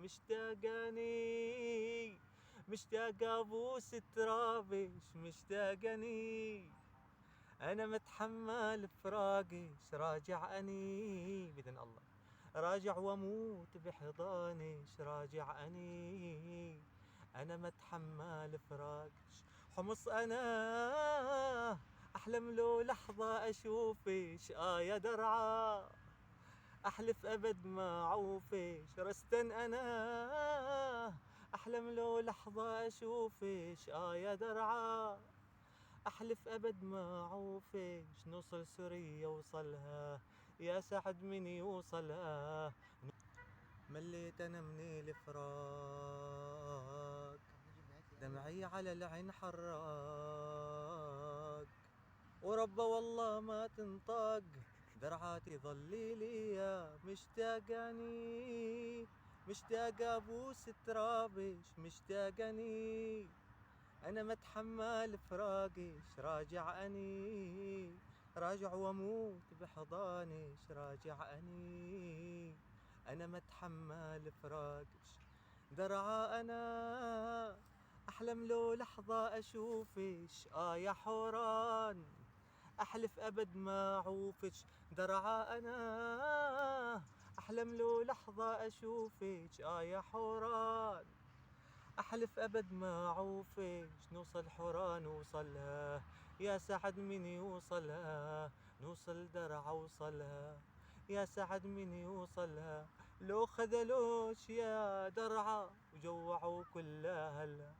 مشتاقاني، مشتاق ابوس ترابش مشتاقاني، انا متحمل فراقش راجع اني باذن الله، راجع واموت بحضانش راجع اني، انا متحمل فراقش حمص انا، احلم لو لحظة اشوفش يا درعا، احلف ابد ما عوفش رستن انا، احلم لو لحظة اشوفش يا درعا، احلف ابد ما عوفش نوصل سوريا وصلها، يا سعد من يوصلها، مليت انا من الفراق، دمعي على العين حراق، وربا والله ما تنطق، درعاتي ظلي ليا مشتاقاني، مشتاق ابوس ترابش مشتاقاني، انا متحمل فراقش راجع اني، راجع واموت بحضانش راجع اني، انا متحمل فراقش درعا انا، احلم لو لحظة اشوفش يا حوران، احلف ابد ما عوفش درعا انا، احلم لو لحظة اشوفش يا حوران، احلف ابد ما عوفش نوصل حوران نوصلها، يا سعد من يوصلها، نوصل درعا وصلها، يا سعد من يوصلها، لو خذلوش يا درعا وجوعوا كل اهلها،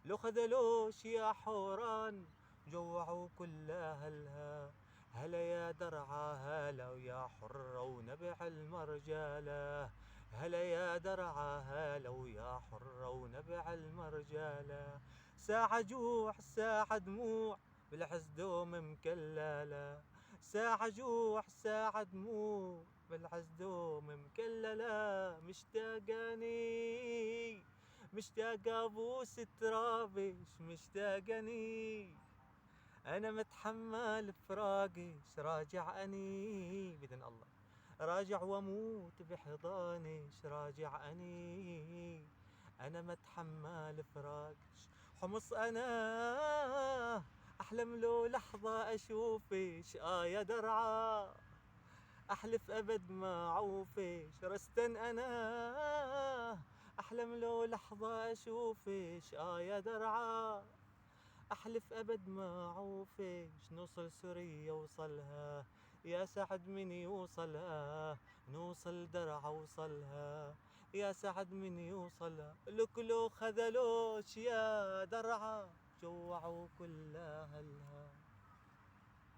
لو خذلوش يا حوران جوعوا كل اهلها، هلا يا درعا هلا ويا حرة ونبع المرجالة، هلا يا درعا هلا ويا حرة ونبع المرجالة، ساعة جوع ساعة دموع بالعز دوم مكللة، ساعة جوع ساعة دموع بالعز دوم مكللة، مشتاقاني، مشتاق ابوس ترابش مشتاقاني، انا متحمل فراقش راجع اني باذن الله، راجع واموت بحضانش راجع اني، انا متحمل فراقش حمص انا، احلم لو لحظة اشوفش يا درعا، احلف ابد ما عوفش رستن انا، احلم لو لحظة اشوفش يا درعا، احلف ابد ما عوفش نوصل سوريا وصلها، يا سعد من يوصلها، نوصل درعا وصلها، يا سعد من يوصلها، لك لو خذلوش يا درعا جوعوا كل اهلها.